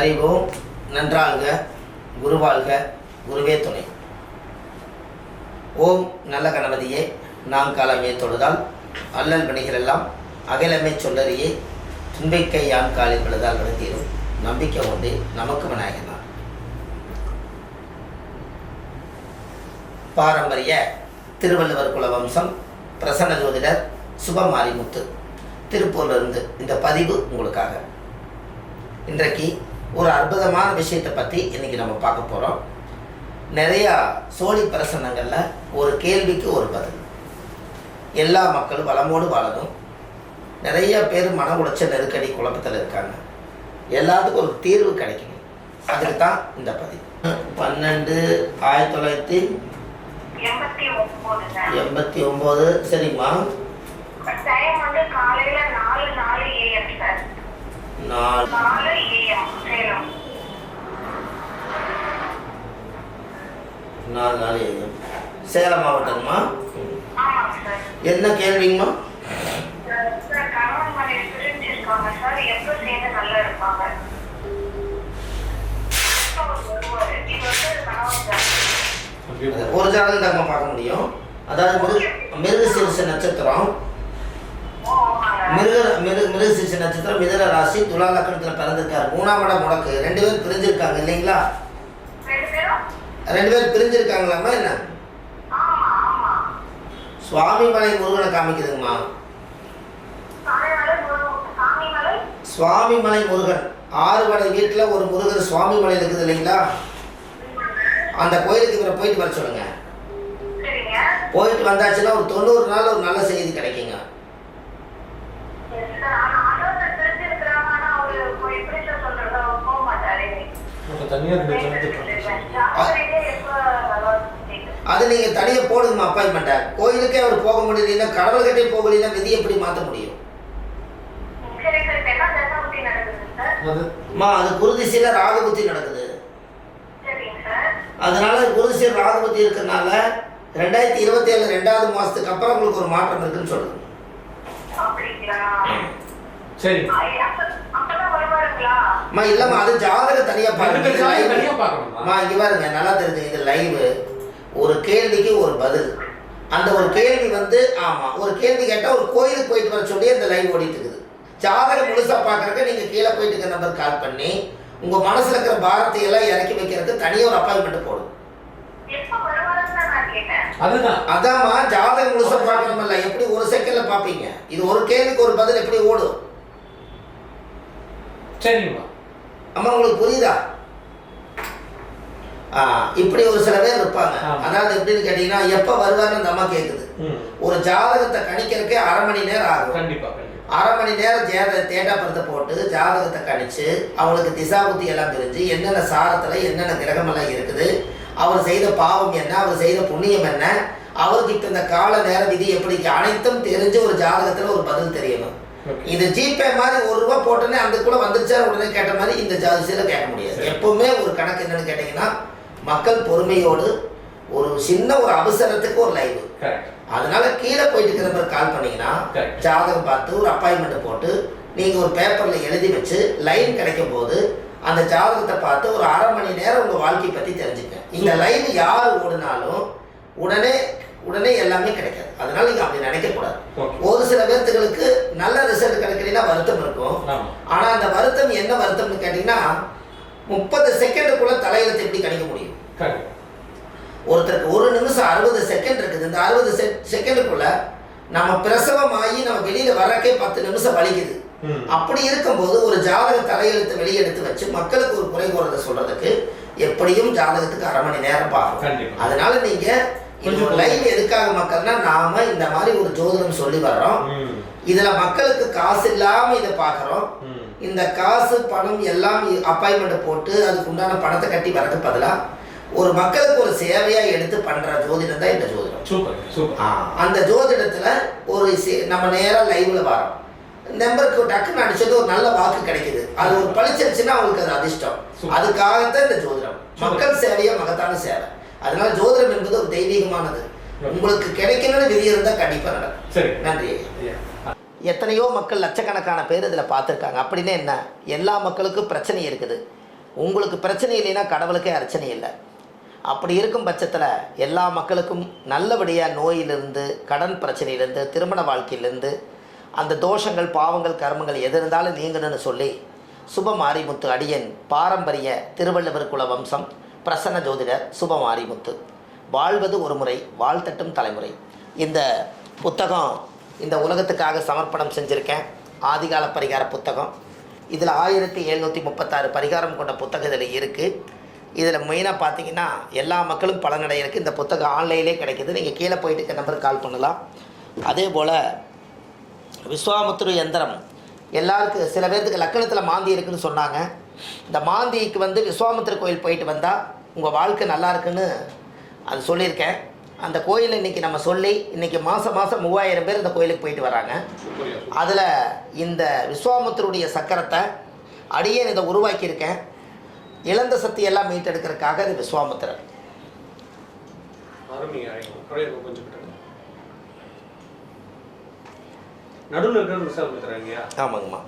அறிவோம் நன்றாக குருவாழ்க குருவே துணை. ஓம் நல்ல கணபதியே நாம் காலமே தொழுதால் அல்லல் பணிகள் எல்லாம் அகிலமே சொல்லறியே துன்பிக்கை யான் காலில் விழுதால் விழுந்தீரும் நம்பிக்கை உண்டு நமக்கு விநாயகன் தான். பாரம்பரிய திருவள்ளுவர் குல வம்சம் பிரசன்ன ஜோதிடர் சுபமாரிமுத்து திருப்பூர்லேருந்து இந்த பதிவு உங்களுக்காக. இன்றைக்கு ஒரு அற்புதமான விஷயத்தை பற்றி இன்றைக்கி நம்ம பார்க்க போகிறோம். நிறையா சோழி பிரசன்னங்களில் ஒரு கேள்விக்கு ஒரு பதில். எல்லா மக்களும் வளமோடு வாழணும். நிறைய பேர் மன உளைச்சல் நெருக்கடி குழப்பத்தில் இருக்காங்க. எல்லாத்துக்கும் ஒரு தீர்வு கிடைக்கணும். அதுக்கு தான் இந்த பதிவு. 12/1989. சரிம்மா. 4 AM சேலம் மாவட்டம்மா. என்ன கேள்விங்கம்மா? ஒரு ஜாதகம் தாங்க பார்க்க முடியும். அதாவது மிருகசீரிஷ நட்சத்திரம், மிருகசீரிஷ நட்சத்திரம், மிதுன ராசி, துலா லக்னத்தில் பிறந்திருக்காரு. 3ஆம் இடம் முடக்கு. 2 பேர் பிரிஞ்சிருக்காங்க இல்லைங்களா? 2 பேர் பிரிஞ்சிருக்காங்களாம்மா? என்ன சுவாமிமலை முருகனை காமிக்குதுங்கம்மா. சுவாமிமலை முருகன் 6 வடை வீட்டில் ஒரு முருகர் சுவாமிமலை இருக்குது இல்லைங்களா? அந்த கோயிலுக்கு இவரை போயிட்டு வர சொல்லுங்க. போயிட்டு வந்தாச்சுன்னா ஒரு 90 நாள் ஒரு நல்ல செய்தி கிடைக்குங்க. அது நீங்க தனியா போடுங்கம்மா அப்பாயின்மெண்ட்டை. கோயிலுக்கே அவர் போக முடியல, கடவுள்கிட்டே போக முடியல, விதி எப்படி மாற்ற முடியும்? அது குருதிசையில ராகுபுத்தி நடக்குது. அதனால குருதிசை ராகுபுத்தி இருக்கிறதுனால 2027 2வது மாசத்துக்கு அப்புறம் உங்களுக்கு ஒரு மாற்றம் இருக்குன்னு சொல்லுங்க. சரி இல்லம்மா, அது ஜாதக தனியா பாருங்க. இங்க பாருங்க, நல்லா தெரிஞ்சு இது லைவ். ஒரு கேள்விக்கு ஒரு பதில். அந்த ஒரு கேள்வி ஆமா, ஒரு கேள்வி கேட்டா ஒரு கோயிலுக்கு போயிட்டு வர சொல்லி அந்த லைவ் ஓடிட்டு இருக்குது. ஜாதகம் முழுசா பாக்குறதுக்கு நீங்க கீழே போயிட்டு இருக்க நம்பர் கால் பண்ணி உங்க மனசுல இருக்கிற பாரத்தை எல்லாம் இறக்கி வைக்கிறதுக்கு தனியா ஒரு அப்பாயின்மெண்ட் போடும். அதாம்மா, ஜாதகம் முழுசா பாக்கணும்ல, எப்படி ஒரு செகண்ட்ல பாப்பீங்க? இது ஒரு கேள்விக்கு ஒரு பதில் எப்படி ஓடும்? சரிங்களா அம்மா, உங்களுக்கு புரியுதா? இப்படி ஒரு சில பேர் இருப்பாங்க. அதாவது எப்படின்னு கேட்டீங்கன்னா, எப்ப வருவாருன்னு அந்த அம்மா கேக்குது. ஒரு ஜாதகத்தை கணிக்கிறதுக்கே 1/2 மணி நேரம் ஆகும். கண்டிப்பா 1/2 மணி நேரம் தேட்டாபுரத்தை போட்டு ஜாதகத்தை கணிச்சு அவங்களுக்கு திசாபுத்தி எல்லாம் தெரிஞ்சு என்னென்ன சாரத்துல என்னென்ன கிரகம் எல்லாம் இருக்குது, அவர் செய்த பாவம் என்ன, அவர் செய்த புண்ணியம் என்ன, அவருக்கு இப்ப இந்த கால நேர விதி எப்படி, அனைத்தும் தெரிஞ்சு ஒரு ஜாதகத்துல ஒரு பதில் தெரியணும். இது ஜிபே மாதிரி 1 ரூபா போட்டோன்னே அந்த கூட வந்துருச்சா உடனே கேட்ட மாதிரி இந்த ஜாதகத்துல கேட்க முடியாது. எப்பவுமே ஒரு கணக்கு என்னன்னு கேட்டீங்கன்னா, மக்கள் பொறுமையோடு ஒரு சின்ன ஒரு அவசரத்துக்கு ஒரு லைவ். அதனால கீழே போயிட்டு இருக்கிற கால் பண்ணீங்கன்னா ஜாதகம் பார்த்து ஒரு அப்பாயின்மெண்ட் போட்டு நீங்க ஒரு பேப்பர்ல எழுதி வச்சு லைன் கிடைக்கும் போது அந்த ஜாதகத்தை பார்த்து ஒரு 1/2 மணி நேரம் உங்க வாழ்க்கையை பத்தி தெரிஞ்சுக்க. இந்த லைவ் யார் ஓடினாலும் உடனே எல்லாமே கிடைக்காது. அதனால நீங்க அப்படி நினைக்க கூடாது. ஒரு சில பேர்த்துகளுக்கு நல்ல ரிசல்ட் கிடைக்கலன்னா வருத்தம் இருக்கும். ஆனா அந்த வருத்தம் என்ன வருத்தம்னு கேட்டீங்கன்னா, 30 செகண்டுக்குள்ள தலையெழுத்து எப்படி கணிக்க முடியும்? ஒருத்தருக்கு 1 நிமிஷம் 60 செகண்ட் இருக்குது. இந்த 60 செகண்டுக்குள்ள நம்ம பிரசவம் ஆகி நம்ம வெளியில வரக்கே 10 நிமிஷம் வலிக்குது. அப்படி இருக்கும்போது ஒரு ஜாதக தலையெழுத்து வெளியெடுத்து வச்சு மக்களுக்கு ஒரு குறை கூறதை சொல்றதுக்கு எப்படியும் ஜாதகத்துக்கு 1/2 மணி நேரம் பார்க்கணும். அதனால நீங்க லைவ் எதுக்காக மக்கள்னா, நாம இந்த மாதிரி ஒரு ஜோதிடம் சொல்லி வர்றோம். இதுல மக்களுக்கு காசு இல்லாம இதை பாக்குறோம். இந்த காசு பணம் எல்லாம் அப்பாயின்மெண்ட் போட்டு அதுக்கு உண்டான பணத்தை கட்டி வரதுக்கு பதிலா ஒரு மக்களுக்கு ஒரு சேவையா எடுத்து பண்ற ஜோதிடம் தான் இந்த ஜோதிடம். அந்த ஜோதிடத்துல ஒரு நம்ம நேரா லைவ்ல வரோம். நம்பருக்கு டக்குன்னு அடிச்சது ஒரு நல்ல வாக்கு கிடைக்குது. அது ஒரு பழிச்சிருச்சுன்னா அவங்களுக்கு அது அதிர்ஷ்டம். அதுக்காகத்தான் இந்த ஜோதிடம். மக்கள் சேவையா மகத்தான சேவை. அதனால ஜோதிடம் என்பது ஒரு தெய்வீகமானது. உங்களுக்கு கிடைக்கணும்னு விதி இருந்தா கண்டிப்பா நடக்கும். நன்றி. எத்தனையோ மக்கள் லட்சக்கணக்கான பேர் இதில் பார்த்துருக்காங்க. அப்படின்னா என்ன, எல்லா மக்களுக்கும் பிரச்சனை இருக்குது. உங்களுக்கு பிரச்சனை இல்லைன்னா கடவுளுக்கே அர்ச்சனை இல்லை. அப்படி இருக்கும் பட்சத்தில் எல்லா மக்களுக்கும் நல்லபடியாக நோயிலிருந்து, கடன் பிரச்சனையிலேருந்து, திருமண வாழ்க்கையிலேருந்து, அந்த தோஷங்கள், பாவங்கள், கர்மங்கள் எது இருந்தாலும் நீங்கணும்னு சொல்லி சுப மாரிமுத்து அடியன் பாரம்பரிய திருவள்ளுவர் குல வம்சம் பிரசன்ன ஜோதிடர் சுப மாரிமுத்து. வாழ்வது ஒரு முறை, வாழ்த்தட்டும் தலைமுறை. இந்த புத்தகம் இந்த உலகத்துக்காக சமர்ப்பணம் செஞ்சுருக்கேன். ஆதிகால பரிகார புத்தகம். இதில் 1736 பரிகாரம் கொண்ட புத்தகம் இதில் இருக்குது. இதில் மெயினாக பார்த்தீங்கன்னா எல்லா மக்களும் பலனடையிருக்கு. இந்த புத்தகம் ஆன்லைன்லேயே கிடைக்கிது. நீங்கள் கீழே போயிட்டு நம்பருக்கு கால் பண்ணலாம். அதே போல் விஸ்வாமுத்திர யந்திரம் எல்லாருக்கும், சில பேர்த்துக்கு லக்கணத்தில் மாந்தி இருக்குதுன்னு சொன்னாங்க. இந்த மாந்திக்கு விஸ்வாமுத்திர கோயில் போயிட்டு வந்தால் உங்கள் வாழ்க்கை நல்லா இருக்குன்னு அது சொல்லியிருக்கேன். அந்த கோயிலை இன்றைக்கி நம்ம சொல்லி இன்றைக்கி மாதம் 3000 பேர் இந்த கோயிலுக்கு போயிட்டு வராங்க. அதில் இந்த விஸ்வாமுத்திருடைய சக்கரத்தை அடியேன் இதை உருவாக்கியிருக்கேன். இழந்த சக்தியெல்லாம் மீட்டெடுக்கிறதுக்காக அது விஸ்வாமுத்திரர். ஆமாங்கம்மா.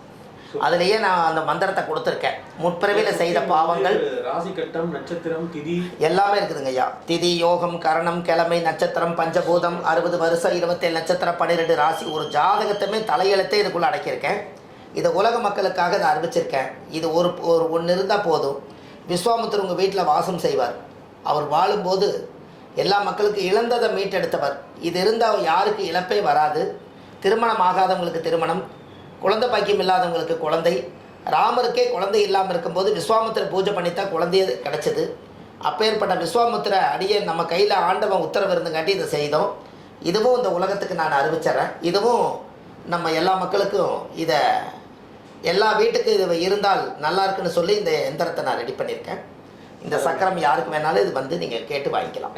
அதுலேயே நான் அந்த மந்திரத்தை கொடுத்துருக்கேன். முற்பிறவியில் செய்த பாவங்கள், ராசி கட்டம், நட்சத்திரம், திதி எல்லாமே இருக்குதுங்க ஐயா. திதி, யோகம், கரணம், கிழமை, நட்சத்திரம், பஞ்சபூதம், 60 வருஷம், 27 நட்சத்திரம், 12 ராசி, ஒரு ஜாதகத்தையுமே தலையெழுத்தே இதுக்குள்ளே அடக்கியிருக்கேன். இதை உலக மக்களுக்காக இதை அறிவிச்சிருக்கேன். இது ஒன்று இருந்தால் போதும். விஸ்வாமுத்திரர் உங்கள் வீட்டில் வாசம் செய்வார். அவர் வாழும்போது எல்லா மக்களுக்கும் இழந்ததை மீட்டெடுத்தவர். இது இருந்தால் யாருக்கு இழப்பே வராது. திருமணம் ஆகாதவங்களுக்கு திருமணம், குழந்தை பாக்கியம் இல்லாதவங்களுக்கு குழந்தை. ராமருக்கே குழந்தை இல்லாமல் இருக்கும்போது விஸ்வாமுத்திரர் பூஜை பண்ணித்தான் குழந்தைய கிடச்சிது. அப்பேற்பட்ட விஸ்வாமுத்திர அடியே நம்ம கையில் ஆண்டவன் உத்தரவு இருந்துங்காட்டி இதை செய்தோம். இதுவும் இந்த உலகத்துக்கு நான் அறிவிச்சிட்றேன். இதுவும் நம்ம எல்லா மக்களுக்கும் இதை எல்லா வீட்டுக்கும் இது இருந்தால் நல்லா இருக்குன்னு சொல்லி இந்த எந்திரத்தை நான் ரெடி பண்ணியிருக்கேன். இந்த சக்கரம் யாருக்கு வேணாலும் இது நீங்கள் கேட்டு வாங்கிக்கலாம்.